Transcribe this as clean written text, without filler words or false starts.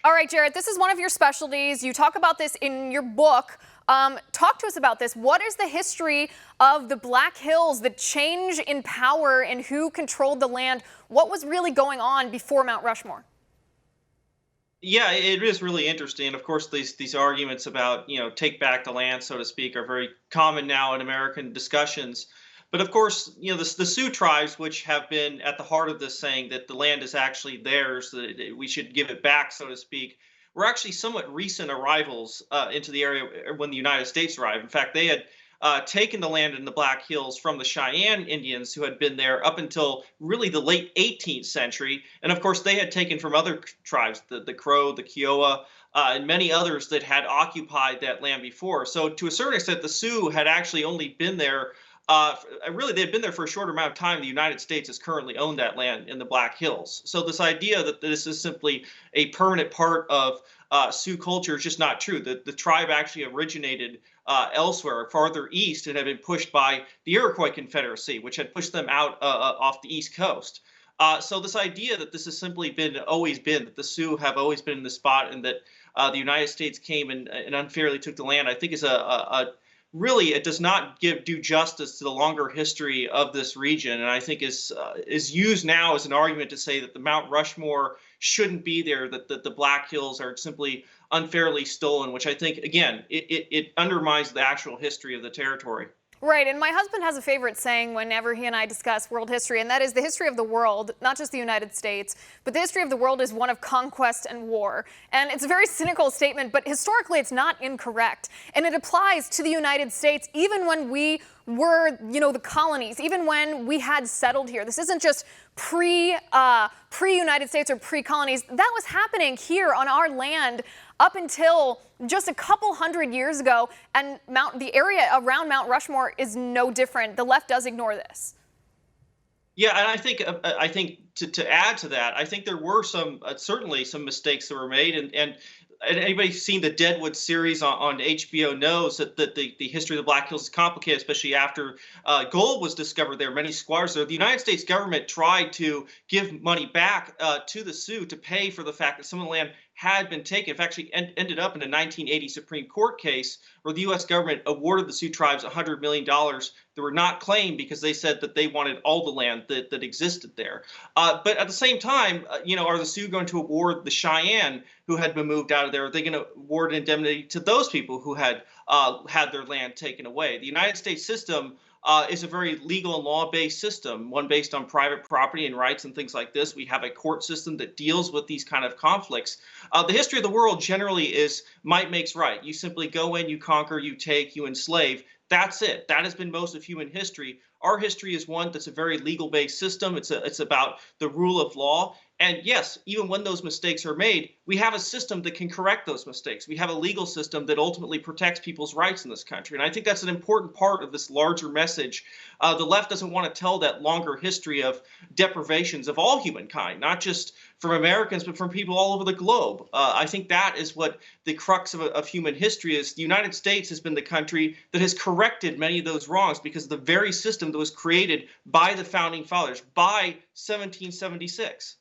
All right, Jared, this is one of your specialties. You talk about this in your book. Talk to us about this. What is the history of the Black Hills, the change in power and who controlled the land? What was really going on before Mount Rushmore? Yeah, it is really interesting. Of course, these arguments about take back the land, so to speak, are very common now in American discussions. But of course, the Sioux tribes, which have been at the heart of this, saying that the land is actually theirs, that we should give it back, so to speak, were actually somewhat recent arrivals into the area when the United States arrived. In fact, they had taken the land in the Black Hills from the Cheyenne Indians who had been there up until really the late 18th century. And of course, they had taken from other tribes, the Crow, the Kiowa, and many others that had occupied that land before. So, to a certain extent, the Sioux had actually only been there. Really, they've been there for a short amount of time. The United States has currently owned that land in the Black Hills. So, this idea that this is simply a permanent part of Sioux culture is just not true. The tribe actually originated elsewhere, farther east, and had been pushed by the Iroquois Confederacy, which had pushed them out off the East Coast. So this idea that this has simply been always been that the Sioux have always been in the spot, and that the United States came and unfairly took the land, I think is a really, it does not do justice to the longer history of this region, and I think is used now as an argument to say that the Mount Rushmore shouldn't be there, that the Black Hills are simply unfairly stolen, which I think again it undermines the actual history of the territory. Right, and my husband has a favorite saying whenever he and I discuss world history, and that is the history of the world, not just the United States, but the history of the world is one of conquest and war. And it's a very cynical statement, but historically it's not incorrect. And it applies to the United States even when we were, the colonies, even when we had settled here. This isn't just pre-United States or pre-colonies. That was happening here on our land up until just a couple hundred years ago, and the area around Mount Rushmore is no different. The left does ignore this. Yeah, and I think to add to that, I think there were some certainly some mistakes that were made, and anybody seen the Deadwood series on HBO knows that the history of the Black Hills is complicated, especially after gold was discovered there. Many squatters there. The United States government tried to give money back to the Sioux to pay for the fact that some of the land had been taken. It actually ended up in a 1980 Supreme Court case where the U.S. government awarded the Sioux tribes $100 million that were not claimed because they said that they wanted all the land that existed there. But at the same time, are the Sioux going to award the Cheyenne who had been moved out of there? Are they going to award indemnity to those people who had had their land taken away? The United States system is a very legal and law-based system, one based on private property and rights and things like this. We have a court system that deals with these kind of conflicts. The history of the world generally is might makes right. You simply go in, you conquer, you take, you enslave. That's it. That has been most of human history. Our history is one that's a very legal-based system. It's about the rule of law. And yes, even when those mistakes are made, we have a system that can correct those mistakes. We have a legal system that ultimately protects people's rights in this country. And I think that's an important part of this larger message. The left doesn't want to tell that longer history of deprivations of all humankind, not just from Americans, but from people all over the globe. I think that is what the crux of human history is. The United States has been the country that has corrected many of those wrongs because of the very system that was created by the founding fathers, by 1776.